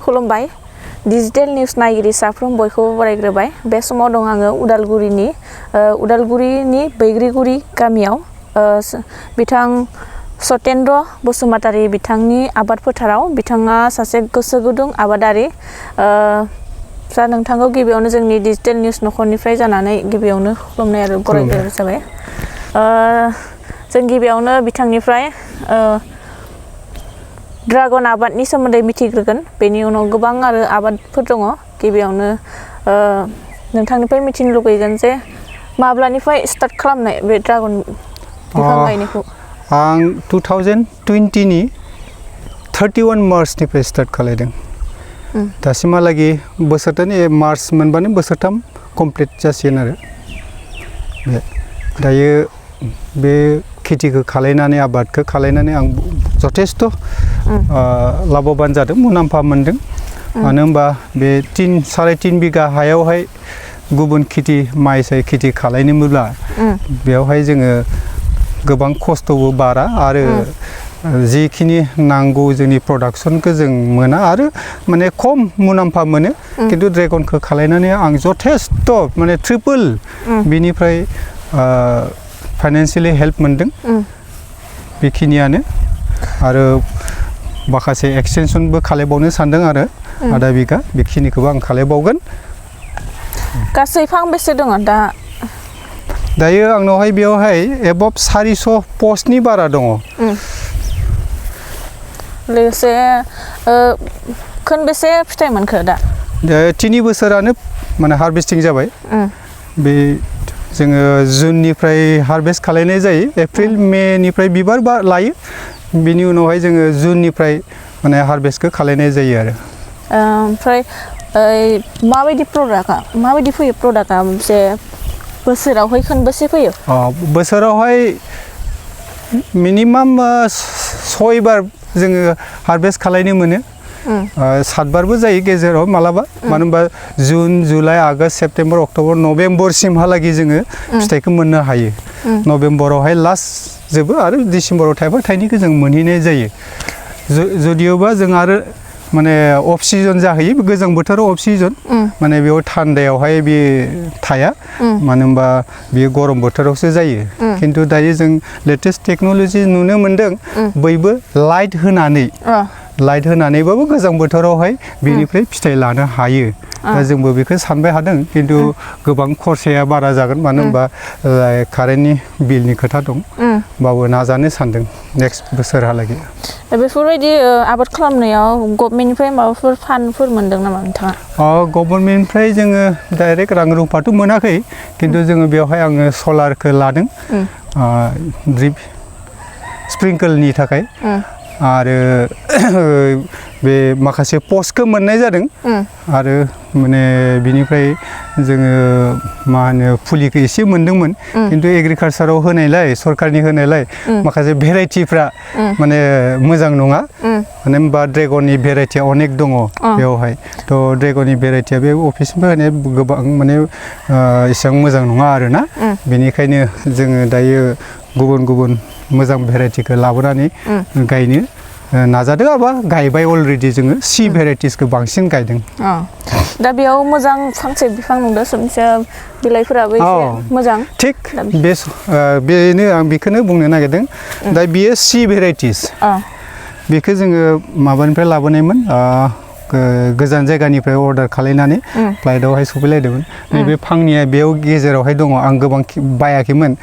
खुलुमबाय digital news नायगिरि साफ्रोम बयखौबो बरायग्रोबाय बे समाव दं आङो उदालगुरिनि बैग्रिगुरि गामियाव बिथां सतेन्द्र बसुमतारी बिथांनि आबाद फोथाराव बिथाङा सासे गोसो गुदुं आबादारि दा नोंथांखौ गिबियावनो जोंनि डिजिटेल निउस नखरनिफ्राय जानानै गिबियावनो खुलुमनाय आरो बरायग्रोनाय जाबाय जों गिबियावनो बिथांनिफ्राय ड्रागन आबादनि सोमोन्दै मिथिग्रोगोन बेनि उनाव गोबां आरो आबादफोर दङ गिबियावनो नोंथांनिफ्राय मिथिनो लुगैगोन जे माब्लानिफ्राय स्टार्ट खालामनाय बे ड्रागन बिफां गायनायखौ आं 2020 नि 31 मार्चनिफ्राय स्टार्ट खालामदों दासिमहालागै बोसोरथामनि मार्च मोनबानो बोसोरथाम कमप्लिट जासिगोन आरो दायो बे खेथिखौ खालायनानै आबादखौ खालायनानै आं जथेस्थ लाभवान जादों मुलाम्फा मोनदों मानो होनबा बे 3.5 बिगा हायावहाय गुबुन खेथि माइ खेथि खालायनोब्ला बेयावहाय जोङो गोबां खस्थ'बो बारा आरो जिखिनि नांगौ जोंनि प्रडाक्शनखौ जों मोना आरो माने खम मुलाम्फा मोनो किन्तु ड्रेगनखौ खालायनानै आं जथेस्थ माने ट्रिपल बिनिफ्राय फाइनान्शियली हेल्प मोनदों बेखिनियानो आरो माखासे एक्सटेनसनबो खालायबावनो सानदों आरो आधा बिगा बेखिनिखौबो आं खालायबावगोन गासै फांबेसे दङ दायो आंनावहाय बेयावहाय एबभ 400 पस्टनि बारा दङ लोगोसे खनबेसे फिथाइ मोनखो दा 3 बोसोरानो माने हार्वेस्टिं जाबाय बे जोङो जुननिफ्राय हार्वेस्ट खालायनाय जायो एप्रिल मे निफ्राय बिबार लायो बिनि उनावहाय जोङो जुननिफ्राय माने हार्वेस्टखौ खालायनाय जायो आरो ओमफ्राय माबायदि फैयो प्रडाक्टआ मोनसे बोसोरावहाय खनबेसे फैयो बोसोरावहाय मिनिमाम 6 बार जोङो हार्वेस्ट खालायनो मोनो 7 बारबो जायो गेजेराव मालाबा मानो होनबा June July August September October November सिमहालागै जोङो फिथाइखौ मोननो हायो नभेम्बरावहाय लास्ट जोबो आरो डिसेम्बराव थाइबा थाइनैखौ जों मोनहैनाय जायो जुदियोबा जों आरो माने अफ सिजन जाहैयो गोजां बोथोराव अफ सिजन माने बेयाव थान्दायावहाय बे थाया मानो होनबा बेयो गरम बोथोरावसो जायो किन्तु दायो जों लेटेस्ट टेक्न'लजि नुनो मोनदों बयबो लाइट होनानैबाबो गोजां बोथोरावहाय बेनिफ्राय फिथाइ लानो हायो दा जोंबो बेखौ सानबाय हादों किन्तु गोबां खरसाया बारा जागोन मानो होनबा कारेन्टनि बिलनि खोथा दं बाबो नाजानो सानदों नेक्स्ट बोसोरहालागै बेफोरबायदि आबाद खालामनायाव गभर्नमेन्टनिफ्राय माबाफोर फान्डफोर मोनदों नामा नोंथाङा गभर्नमेन्टनिफ्राय जोङो डाइरेक्ट रां रुफाथ' मोनाखै किन्तु जोङो बेवहाय आङो सलारखौ लादों ड्रिप स्प्रिंकलनि थाखाय आरो बे माखासे पस्टखौ मोननाय जादों आरो माने बिनिफ्राय जोङो मा होनो फुलिखौ एसे मोनदोंमोन किन्तु एग्रिकालसाराव होनायलाय सरकारनि होनायलाय माखासे भेराइटिफ्रा माने मोजां नङा मानो होनबा ड्रेगननि भेराइटिया अनेक दङ बेवहाय थ' ड्रेगननि भेराइटिया बे अफिसनिफ्राय होनाय गोबां माने एसेबां मोजां नङा आरोना बेनिखायनो जोङो दायो गुबुन मोजां भेराइटिखौ लाबोनानै गायनो नाजादों आबा गायबाय अलरेडि जोङो सी भेराइटिसखौ बांसिन गायदों दा बेयाव मोजां फांसे बिफां नुदों सबसे बिलाइफोराबो एसे मोजां थिग बेनो आं बेखौनो बुंनो नागिरदों दा बियो सी भेराइटिस बेखौ जोङो माबानिफ्राय लाबोनायमोन गोजान जायगानिफ्राय अर्डार खालायनानै फ्लाइटआवहाय सफैलायदोंमोन नैबे फांनिया बेयाव गेजेरावहाय दङ आं गोबां बायाखैमोन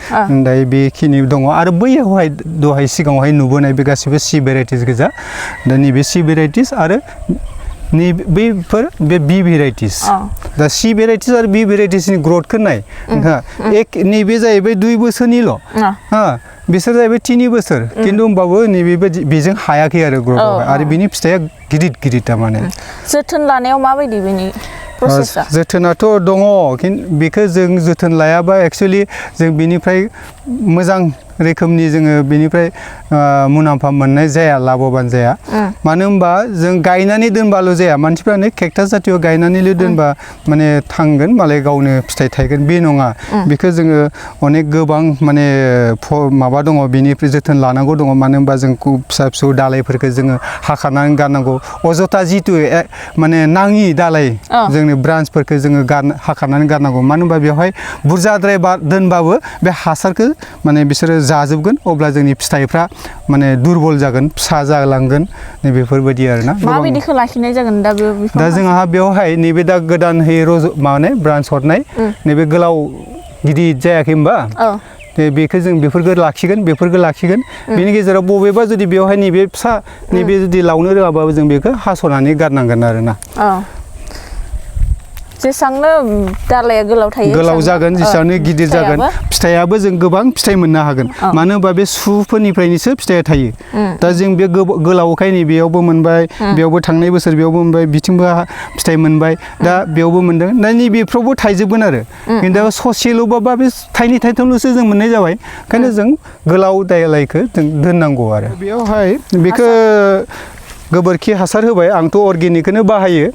दायो बेखिनि दङ आरो बैयावहाय दहाय सिगाङावहाय नुबोनाय बे गासिबो सी भेराइटिस गोजा दा नैबे सी भेराइटिस आरो बैफोर बे बी भेराइटिस दा सी भेराइटिस आरो बी भेराइटिसनि ग्रोथखौ नाय नोंथाङा नैबे जाहैबाय 2 बोसोरनिल' बिसोर जाहैबाय 3 बोसोर किन्तु होमबाबो नैबे बेजों हायाखै आरो ग्रोथआवहाय आरो बिनि फिथाइया गिदिर थारमाने जोथोन लानायाव माबायदि बेनि प्रसेसआ जोथोनाथ' दङ बेखौ जों जोथोन लायाबा एक्चुअलि जों बिनिफ्राय मोजां रोखोमनि जोङो बेनिफ्राय मुलाम्फा मोननाय जाया लाभवान जाया मानो होनबा जों गायनानै दोनबाल' जाया मानसिफ्रानो केक्टास जातिय गायनानैल' दोनबा माने थांगोन मालाय गावनो फिथाइ थायगोन बे नङा बेखौ जोङो अनेक गोबां माने माबा दङ बेनिफ्राय जोथोन लानांगौ दङ मानो होनबा जों फिसा फिसौ दालायफोरखौ जोङो हाखानानै गारनांगौ अजथा जिथु माने नाङि दालाय जोंनि ब्रान्सफोरखौ जोङो हाखानानै गारनांगौ मानो होनबा बेवहाय बुरजाद्राय दोनबाबो बे हासारखौ माने बिसोरो जाजोबगोन अब्ला जोंनि फिथाइफ्रा माने दुरबल जागोन फिसा जालांगोन नै बेफोरबायदि आरोना माबायदिखौ लाखिनाय जागोन दा बे दा जोंहा बेवहाय नैबे दा गोदानहै माने ब्रान्स हरनाय नैबे गोलाव गिदिर जायाखै होमबा बेखौ जों बेफोरखौ लाखिगोन बेनि गेजेराव बबेबा जुदि बेवहाय नैबे फिसा नैबे जुदि लावनो रोङाबाबो जों बेखौ हास'नानै गारनांगोन आरोना जेसांनो दालाया गोलाव थायो गोलाव जागोन जेसांनो गिदिर जागोन फिथाइयाबो जों गोबां फिथाइ मोननो हागोन मानो होनबा बे सुफोरनिफ्रायनोसो फिथाइया थायो दा जों बे गोलावखाय नै बेयावबो मोनबाय बेयावबो थांनाय बोसोर बेयावबो मोनबाय बिथिंबो फिथाइ मोनबाय दा बेयावबो मोनदों दा नैबेफ्रावबो थाइजोबगोन आरो खिन्थु ससेल'बाबा बे थाइनै थाइथामल'सो जों मोननाय जाबाय ओंखायनो जों गोलाव दालायखौ जों दोननांगौ आरो बेयावहाय बेखौ गोबोरखि हासार होबाय आंथ' अर्गेनिकखौनो बाहायो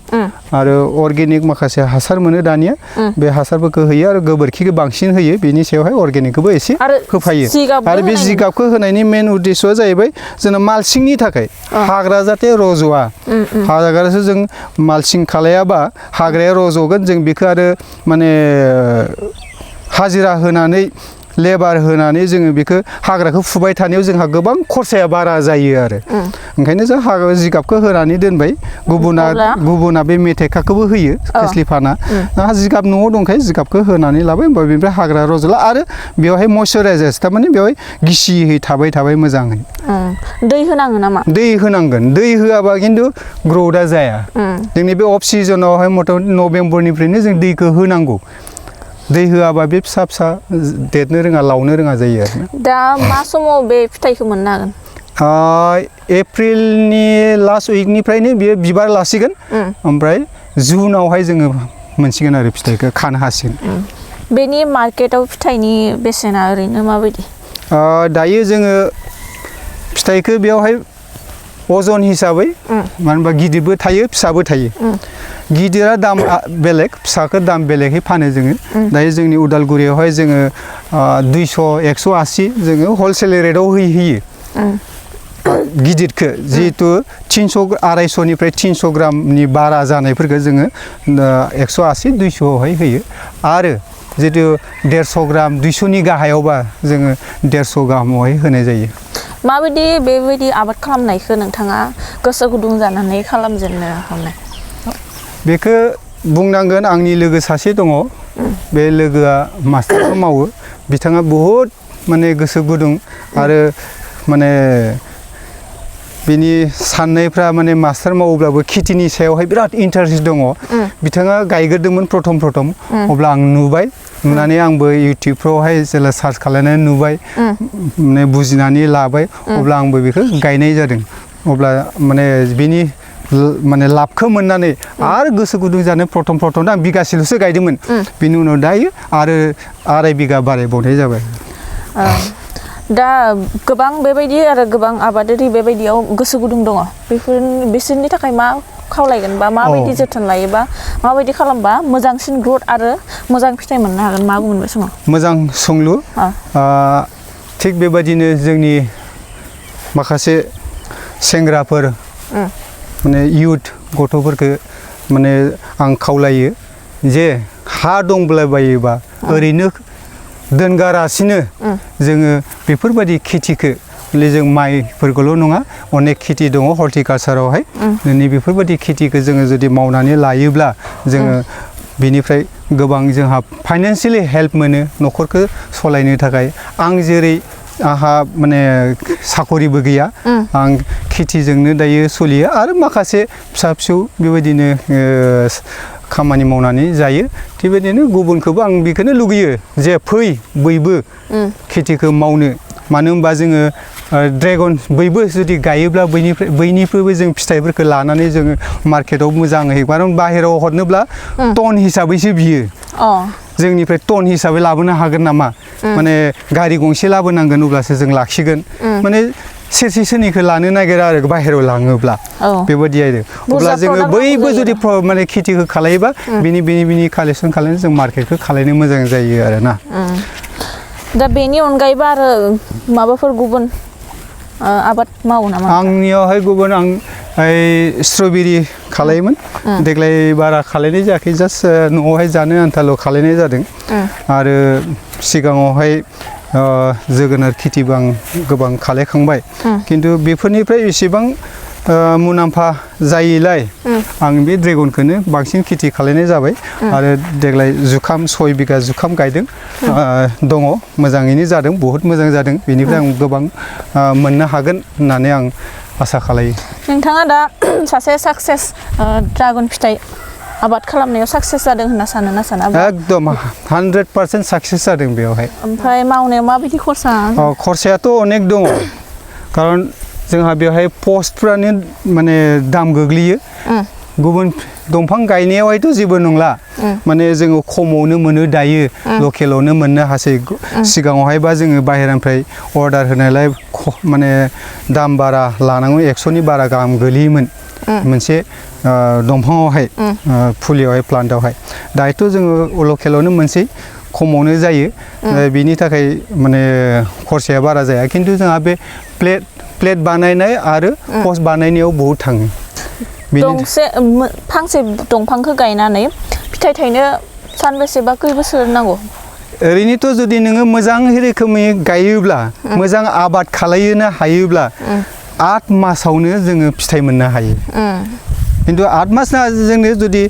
आरो अर्गेनिक माखासे हासार मोनो दानिया बे हासारफोरखौ होयो आरो गोबोरखिखौ बांसिन होयो बेनि सायावहाय अर्गेनिकखौबो एसे होफायो आरो बे जिगाबखौ होनायनि मेन उद्देश्यआ जाहैबाय जोंना मालसिंनि थाखाय हाग्रा जाहाथे रज'आ हाग्रासो जों मालसिं खालायाबा हाग्राया रज'गोन जों बेखौ आरो माने हाजिरा होनानै लेबार होनानै जोङो बेखौ हाग्राखौ फुबाय थानायाव जोंहा गोबां खरसाया बारा जायो आरो ओंखायनो जों जिगाबखौ होनानै दोनबाय गुबुना बे मेथेखाखौबो होयो खोस्लिफाना जिगाब न'आव दंखायो जिगाबखौ होनानै लाबाय होमबा बेनिफ्राय हाग्रा रज'ला आरो बेवहाय मयस्चाराइजार्स थारमाने बेवहाय गिसियै थाबाय मोजाङै दै होनाङो नामा दै होनांगोन दै होआबा खिन्थु ग्रौथआ जाया जोंनि बे अफ सिजनावहाय मथामति नभेम्बरनिफ्रायनो जों दैखौ होनांगौ दै होआबा बे फिसा देरनो रोङा लावनो रोङा जायो आरो दा मा समाव बे फिथाइखौ मोननो हागोन एप्रिलनि लास्ट उइकनिफ्रायनो बियो बिबार लासिगोन ओमफ्राय जुनावहाय जोङो मोनसिगोन आरो फिथाइखौ खानो हासिगोन बेनि मार्केटाव फिथाइनि बेसेना ओरैनो माबायदि दायो जोङो फिथाइखौ बेयावहाय अजन हिसाबै मानो होनबा गिदिरबो थायो फिसाबो थायो गिदिरा दाम बेलेग फिसाखौ दाम बेलेगै फानो जोङो दायो जोंनि उदालगुरियावहाय जोङो 200-180 जोङो हलसेल रेटआव होयो गिदिरखौ जिहेतु 300-250निफ्राय 300 ग्रामनि बारा जानायफोरखौ जोङो 180-200आवहाय होयो आरो जितु 150 ग्राम 200नि गाहायावबा जोङो 150 गाहामावहाय होनाय जायो माबायदि बेबायदि आबाद खालामनायखौ नोंथाङा गोसो गुदुं जानानै खालामजेननो हमनाय बेखौ बुंनांगोन आंनि लोगो सासे दङ बे लोगोआ मास्टारखौ मावो बिथाङा बहुद माने गोसो गुदुं आरो माने बिनि साननायफ्रा माने मास्टार मावोब्लाबो खेथिनि सायावहाय बिराद इन्टारेस्ट दङ बिथाङा गायग्रोदोंमोन प्रथम अब्ला आं नुबाय नुनानै आंबो इउटिउबफ्रावहाय जेला सार्च खालामनानै नुबाय माने बुजिनानै लाबाय अब्ला आंबो बेखौ गायनाय जादों अब्ला माने बिनि माने लाबखौ मोननानै आरो गोसो गुदुं जानो प्रथम आं बिगासेल'सो गायदोंमोन बिनि उनाव दायो आरो 2.5 बिगा बारायबावनाय जाबाय दा गोबां बेबायदि आरो गोबां आबादारि बेबायदियाव गोसो गुदुं दङ बिसोरनि थाखाय मा खावलायगोन बा माबायदि जोथोन लायोबा माबायदि खालामबा मोजांसिन ग्रथ आरो मोजां फिथाइ मोननो हागोन मा बुंगोन बे समाव मोजां सोंलु थिग बेबायदिनो जोंनि माखासे सेंग्राफोर माने इयुथ गथ'फोरखौ माने आं खावलायो जे हा दंब्लाबायोबा ओरैनो दोनगारासिनो जोङो बेफोरबायदि खेथिखौ जों माइफोरखौल' नङा अनेक खेथि दङ हर्टिकालसारावहाय नै बेफोरबायदि खेथिखौ जोङो जुदि मावनानै लायोब्ला जोङो बिनिफ्राय गोबां जोंहा फाइनान्सियेलि हेल्प मोनो न'खरखौ सालायनो थाखाय आं जेरै आंहा माने साखरिबो गैया आं खेथिजोंनो दायो सोलियो आरो माखासे फिसा फिसौ बेबायदिनो खामानि मावनानै जायो थिग बेबायदिनो गुबुनखौबो आं बेखौनो लुगैयो जे फै बयबो खेथिखौ मावनो मानो होनबा जोङो ड्रेगन बयबो जुदि गायोब्ला बैनिफ्रायबो जों फिथाइफोरखौ लानानै जोङो मार्केटाव मोजाङै खारन बाहेराव हरनोब्ला टन हिसाबैसो बियो जोंनिफ्राय टन हिसाबै लाबोनो हागोन नामा माने गारि गंसे लाबोनांगोन अब्लासो जों लाखिगोन माने सेरसे सेरनैखौ लानो नागिरा आरो बाहेराव लाङोब्ला बेबायदि आरो अब्ला जोङो बयबो जुदि माने खेथिखौ खालायोबा बिनि कालेक्सन खालायनो जों मार्केटखौ खालायनो मोजां जायो आरो ना दा बेनि अनगायैबो आरो माबाफोर गुबुन आबाद मावो नामा आंनियावहाय गुबुन आं स्ट्रबेरि खालायोमोन देग्लाय बारा खालायनाय जायाखै जास्ट न'आवहाय जानो आन्थाल' खालायनाय जादों आरो सिगाङावहाय जोगोनार खेथिबो आं गोबां खालायखांबाय खिन्थु बेफोरनिफ्राय एसेबां मुलाम्फा जायैलाय आं बे ड्रेगनखौनो बांसिन खेथि खालायनाय जाबाय आरो देग्लाय जुखाम 6 बिगा जुखाम गायदों दङ मोजाङैनो जादों बहुत मोजां जादों बेनिफ्राय आं गोबां मोननो हागोन होननानै आं आसा खालायो नोंथाङा दा सासे साक्सेस ड्रागन फिथाइ आबाद खालामनायाव साक्सेस जादों होनना सानो ना साना एकदम 100% साक्सेस जादों बेयावहाय ओमफ्राय मावनायाव माबायदि खरसायाथ' अनेक दङ खारन जोंहा बेवहाय पस्टफ्रानो माने दाम गोग्लैयो गुबुन दंफां गायनायावहायथ' जेबो नंला माने जोङो खमावनो मोनो दायो लकेलावनो मोननो हासै सिगाङावहायबा जोङो बाहेरानिफ्राय अर्डार होनायलाय माने दाम बारा लानांगौ 100नि बारा गाहाम गोलैयोमोन मोनसे दंफाङावहाय फुलियावहाय प्लान्टआवहाय दायोथ' जोङो लकेलावनो मोनसै खमावनो जायो बिनि थाखाय माने खरसाया बारा जाया खिन्थु जोंहा बे प्लेट बानायनाय आरो पस्ट बानायनायाव बहुद थाङो फांसे दंफांखौ गायनानै फिथाइ थायनो सानबेसे बा खै बोसोर नांगौ ओरैनोथ' जुदि नोङो मोजां रोखोमै गायोब्ला मोजां आबाद खालायनो हायोब्ला 8 मासावनो जोङो फिथाइ मोननो हायो खिन्थु 8 मासना जोंनो जुदि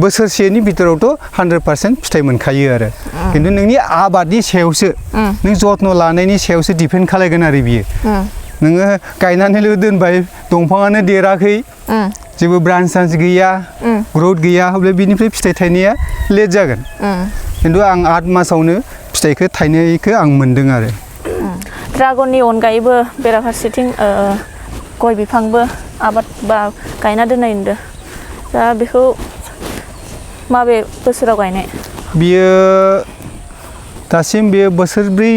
बोसोरसेनि भितरावथ' 100% फिथाइ मोनखायो आरो खिन्थु नोंनि आबादनि सायावसो नों जत्न लानायनि सायावसो डिपेन्ड खालायगोन आरो बियो नोङो गायनानैल' दोनबाय दंफाङानो देराखै जेबो ब्रान्च सान्स गैया ग्रोथ गैया अब्ला बिनिफ्राय फिथाइ थायनाया लेट जागोन खिन्थु आं 8 मासावनो फिथाइखौ थायनायखौ आं मोन्दों आरो ड्रागननि अनगायैबो बेराफारसेथिं गय बिफांबो आबाद बा गायना दोननाय नुदों दा बेखौ माबे बोसोराव गायनाय बियो दासिम बेयो बोसोरब्रै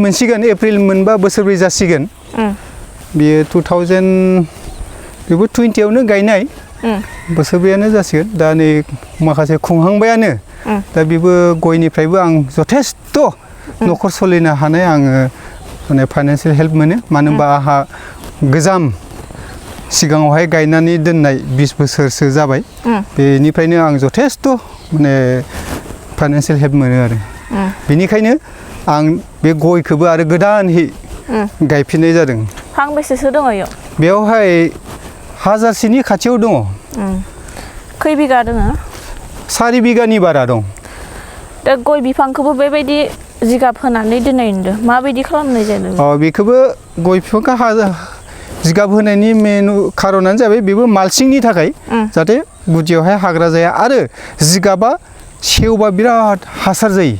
मोनसिगोन एप्रिल मोनबा बोसोरब्रै जासिगोन बियो 2020आवनो गायनाय बोसोरब्रैयानो जासिगोन दा नै माखासे खुंहांबायानो दा बेबो गयनिफ्रायबो आं जथेस्थ' न'खर सोलिनो हानाय आङो माने फाइनान्सियेल हेल्प मोनो मानो होनबा आंहा गोजाम सिगाङावहाय गायनानै दोननाय 20 बोसोरसो जाबाय बेनिफ्रायनो आं जथेस्थ' माने फाइनान्सियेल हेल्प मोनो आरो बेनिखायनो आं बे गयखौबो आरो गोदानहै गायफिननाय जादों फांबेसेसो दङ बेयावहाय 1000सोनि खाथियाव दङ खै बिगा दङ 4 बिगानि बारा दं दा गय बिफांखौबो बेबायदि जिगाब होनानै दोननाय नुदों माबायदि खालामनाय जादों बेखौबो गय बिफांखौ जिगाब होनायनि मेन खारनानो जाबाय बेबो माल्चिंनि थाखाय जाहाथे गुदियावहाय हाग्रा जाया आरो जिगाबा सेवबा बिराद हासार जायो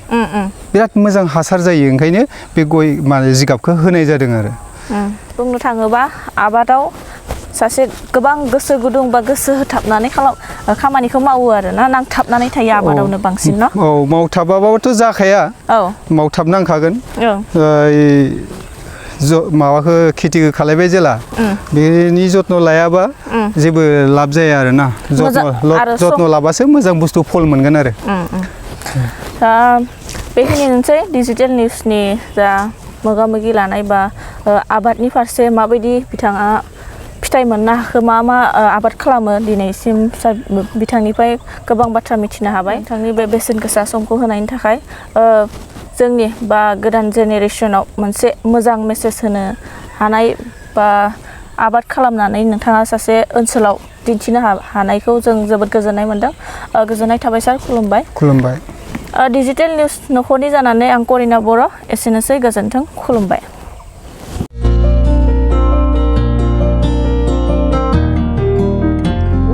बिराद मोजां हासार जायो ओंखायनो बे गय माने जिगाबखौ होनाय जादों आरो बुंनो थाङोबा आबादाव सासे गोबां गोसो गुदुं बा गोसो होथाबनानै खामानिखौ मावो आरो ना नांथाबनानै थायो आबादावनो बांसिन न मावथाबाबाथ' जाखाया मावथाबनांखागोन माबाखौ खेथिखौ खालायबाय जेला बेनि जत्न लायाबा जेबो लाब जाया आरो ना जत्न लाबासो मोजां बुस्थु फल मोनगोन आरो बेखिनियानोसै डिजिटेल निउसनि जा मोगा मोगि लानाय बा आबादनि फारसे माबायदि बिथाङा फिथाइ मोननो हाखो मा आबाद खालामो दिनैसिम बिथांनिफ्राय गोबां बाथ्रा मिथिनो हाबाय नोंथांनि बे बेसेन गोसा समखौ होनायनि थाखाय जोंनि बा गोदान जेनेरेसनाव मोनसे मोजां मेसेज होनो हानाय बा आबाद खालामनानै नोंथाङा सासे ओनसोलाव दिन्थिनो हानायखौ जों जोबोद गोजोननाय मोनदों गोजोननाय थाबाय सार खुलुमबाय डिजिटेल निउस न'खरनि जानानै आं करिना बर' एसेनोसै गोजोन्थों खुलुमबाय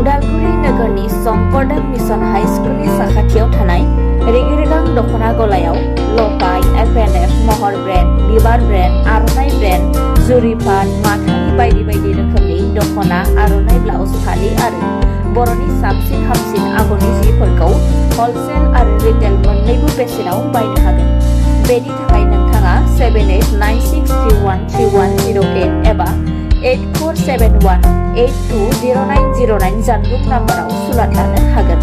उदालगुरि नोगोरनि संकरदेव मिशन हाई स्कुलनि साखाथियाव थानाय रेगे रेगां दख'ना गलायाव लफाय FNF महर ब्रेन्ड, बिबार ब्रेन्ड, आर'नाइ ब्रेन्ड, जुरिपाट, माथानि बायदि बायदि रोखोमनि दख'ना, आर'नाइ ब्लाउस, फालि आरो बर'नि साबसिन हामसिन आगरनि जिफोरखौ हलसेल आरो रिटेल मोन्नैबो बेसेनाव बायनो हागोन। बेनि थाखाय नोंथाङा 7896313108 एबा 8471820909 जानबुं नाम्बाराव सुलाद लानो हागोन।